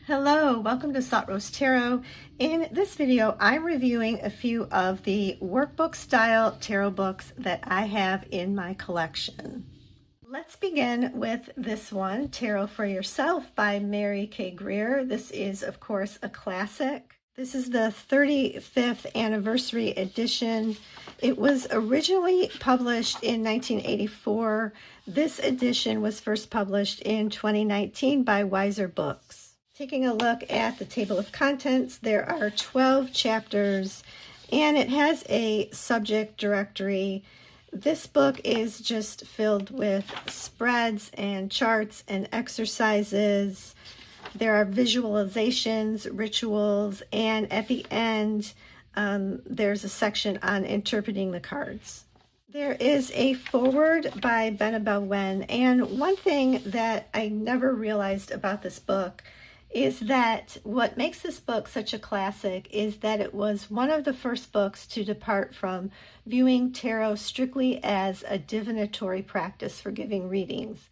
Hello, welcome to Salt Rose Tarot. In this video, I'm reviewing a few of the workbook style tarot books that I have in my collection. Let's begin with this one, Tarot for Yourself by Mary K. Greer. This is, of course, a classic. This is the 35th anniversary edition. It was originally published in 1984. This edition was first published in 2019 by Wiser Books. Taking a look at the table of contents, there are 12 chapters, and it has a subject directory. This book is just filled with spreads and charts and exercises. There are visualizations, rituals, and at the end, there's a section on interpreting the cards. There is a foreword by Benabel Wen, and one thing that I never realized about this book is that what makes this book such a classic is that it was one of the first books to depart from viewing tarot strictly as a divinatory practice for giving readings.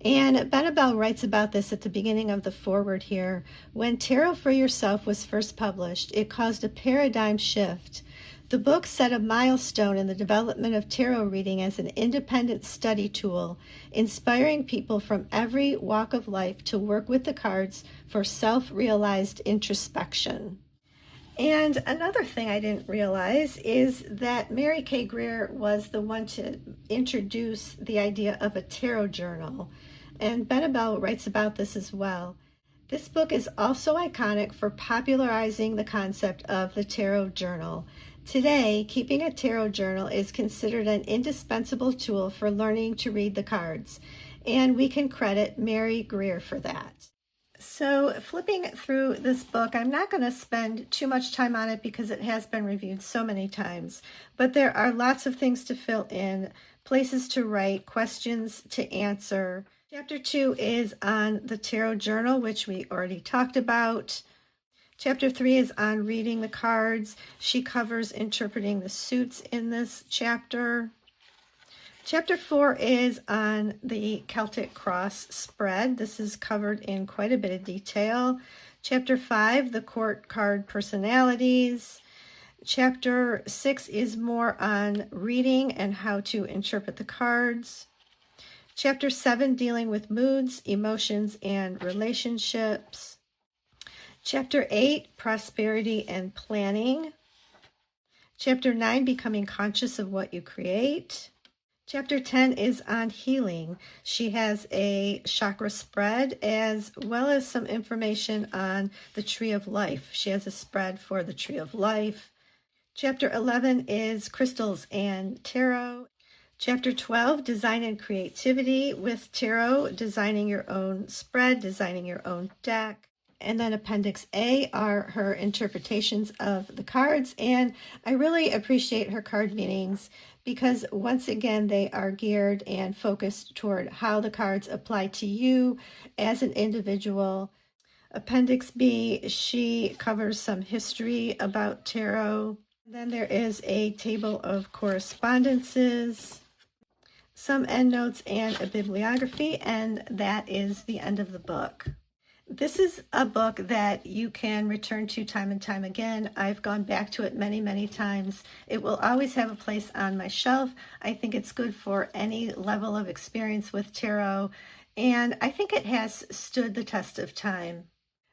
And Benabel writes about this at the beginning of the foreword here. When Tarot for Yourself was first published, it caused a paradigm shift. The book set a milestone in the development of tarot reading as an independent study tool, inspiring people from every walk of life to work with the cards for self-realized introspection. And another thing I didn't realize is that Mary K. Greer was the one to introduce the idea of a tarot journal, and Benabel writes about this as well. This book is also iconic for popularizing the concept of the tarot journal. Today, keeping a tarot journal is considered an indispensable tool for learning to read the cards, and we can credit Mary Greer for that. So flipping through this book, I'm not going to spend too much time on it because it has been reviewed so many times, but there are lots of things to fill in, places to write, questions to answer. Chapter 2 is on the tarot journal, which we already talked about. Chapter 3 is on reading the cards. She covers interpreting the suits in this chapter. Chapter 4 is on the Celtic Cross spread. This is covered in quite a bit of detail. Chapter 5, the court card personalities. Chapter 6 is more on reading and how to interpret the cards. Chapter 7, dealing with moods, emotions, and relationships. Chapter 8, prosperity and planning. Chapter 9, becoming conscious of what you create. Chapter 10 is on healing. She has a chakra spread as well as some information on the Tree of Life. She has a spread for the Tree of Life. Chapter 11 is crystals and tarot. Chapter 12, design and creativity with tarot, designing your own spread, designing your own deck. And then Appendix A are her interpretations of the cards. And I really appreciate her card meanings because once again, they are geared and focused toward how the cards apply to you as an individual. Appendix B, she covers some history about tarot. Then there is a table of correspondences, some endnotes, and a bibliography, and that is the end of the book. This is a book that you can return to time and time again. I've gone back to it many, many times. It will always have a place on my shelf. I think it's good for any level of experience with tarot, and I think it has stood the test of time.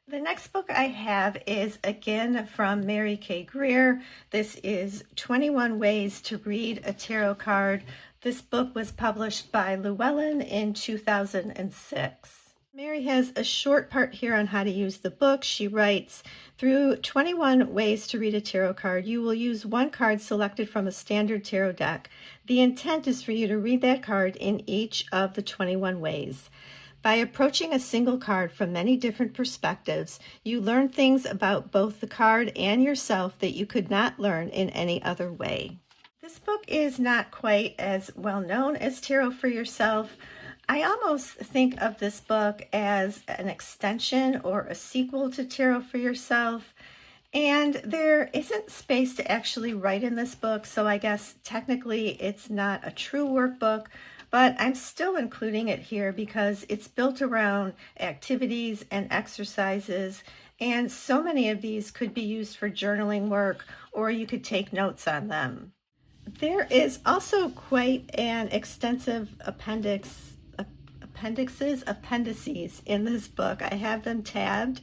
The next book I have is again from Mary K. Greer. This is 21 Ways to Read a Tarot Card. This book was published by Llewellyn in 2006. Mary has a short part here on how to use the book. She writes, through 21 ways to read a tarot card, you will use one card selected from a standard tarot deck. The intent is for you to read that card in each of the 21 ways. By approaching a single card from many different perspectives, you learn things about both the card and yourself that you could not learn in any other way. This book is not quite as well known as Tarot for Yourself. I almost think of this book as an extension or a sequel to Tarot for Yourself, and there isn't space to actually write in this book, so I guess technically it's not a true workbook, but I'm still including it here because it's built around activities and exercises, and so many of these could be used for journaling work, or you could take notes on them. There is also quite an extensive appendices in this book. I have them tabbed,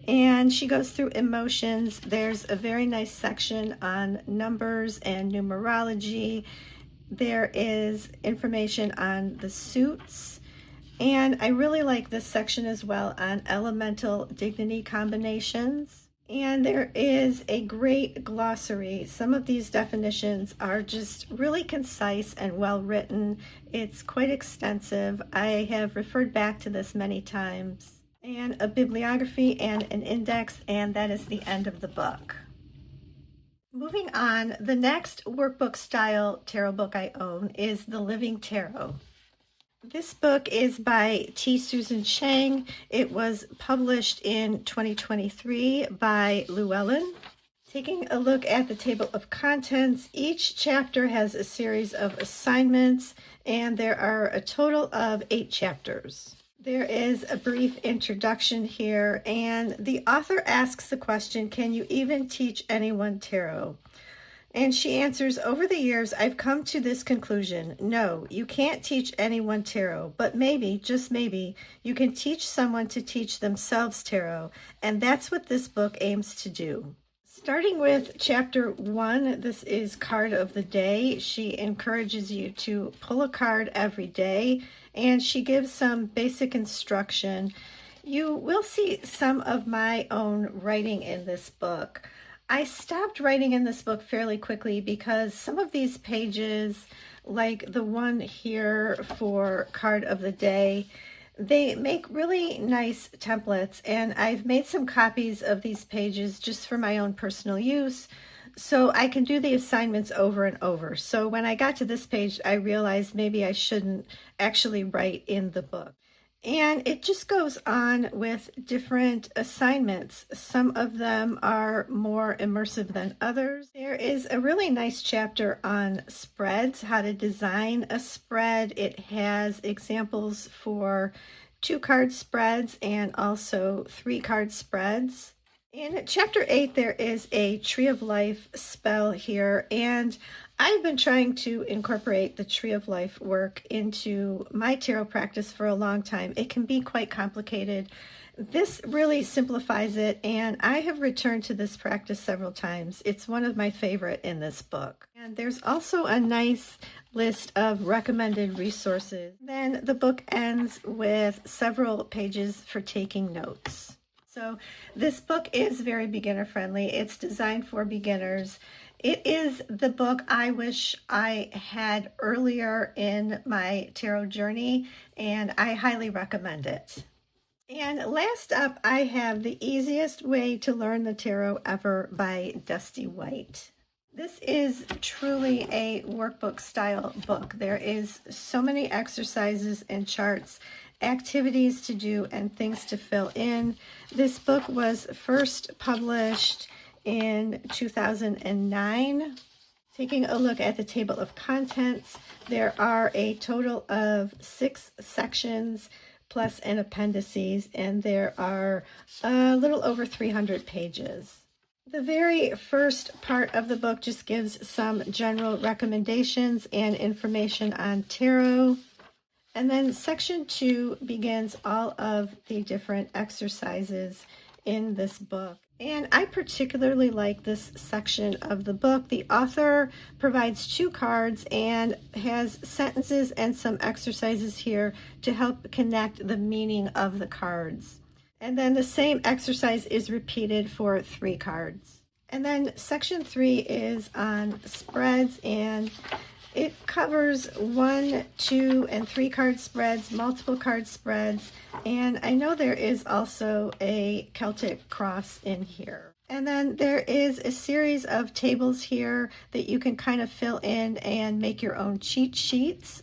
and she goes through emotions. There's a very nice section on numbers and numerology. There is information on the suits, and I really like this section as well on elemental dignity combinations. And there is a great glossary. Some of these definitions are just really concise and well written. It's quite extensive. I have referred back to this many times. And a bibliography and an index, and that is the end of the book. Moving on, the next workbook style tarot book I own is The Living Tarot. This book is by T. Susan Chang. It was published in 2023 by Llewellyn. Taking a look at the table of contents, each chapter has a series of assignments, and there are a total of 8 chapters. There is a brief introduction here, and the author asks the question, can you even teach anyone tarot? And she answers, over the years, I've come to this conclusion. No, you can't teach anyone tarot, but maybe, just maybe, you can teach someone to teach themselves tarot. And that's what this book aims to do. Starting with chapter 1, this is card of the day. She encourages you to pull a card every day, and she gives some basic instruction. You will see some of my own writing in this book. I stopped writing in this book fairly quickly because some of these pages, like the one here for card of the day, they make really nice templates, and I've made some copies of these pages just for my own personal use, so I can do the assignments over and over. So when I got to this page, I realized maybe I shouldn't actually write in the book. And it just goes on with different assignments. Some of them are more immersive than others. There is a really nice chapter on spreads, how to design a spread. It has examples for 2-card spreads and also 3-card spreads. In chapter 8, there is a Tree of Life spell here, and I've been trying to incorporate the Tree of Life work into my tarot practice for a long time. It can be quite complicated. This really simplifies it, and I have returned to this practice several times. It's one of my favorite in this book. And there's also a nice list of recommended resources. Then the book ends with several pages for taking notes. So this book is very beginner friendly. It's designed for beginners. It is the book I wish I had earlier in my tarot journey, and I highly recommend it. And last up, I have The Easiest Way to Learn the Tarot Ever by Dusty White. This is truly a workbook style book. There is so many exercises and charts, activities to do, and things to fill in. This book was first published in 2009. Taking a look at the table of contents, there are a total of 6 sections plus an appendices, and there are a little over 300 pages. The very first part of the book just gives some general recommendations and information on tarot. And then section 2 begins all of the different exercises in this book. And I particularly like this section of the book. The author provides 2 cards and has sentences and some exercises here to help connect the meaning of the cards. And then the same exercise is repeated for 3 cards. And then section 3 is on spreads, and it covers 1, 2, and 3 card spreads, multiple card spreads, and I know there is also a Celtic cross in here. And then there is a series of tables here that you can kind of fill in and make your own cheat sheets.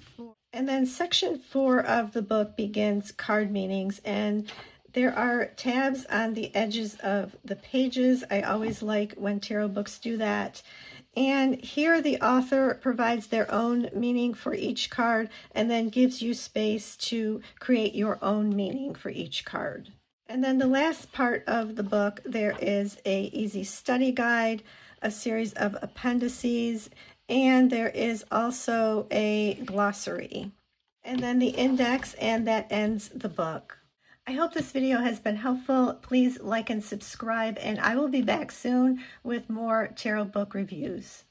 And then section 4 of the book begins card meanings, and there are tabs on the edges of the pages. I always like when tarot books do that. And here the author provides their own meaning for each card and then gives you space to create your own meaning for each card. And then the last part of the book, there is a easy study guide, a series of appendices, and there is also a glossary. And then the index, and that ends the book. I hope this video has been helpful. Please like and subscribe, and I will be back soon with more tarot book reviews.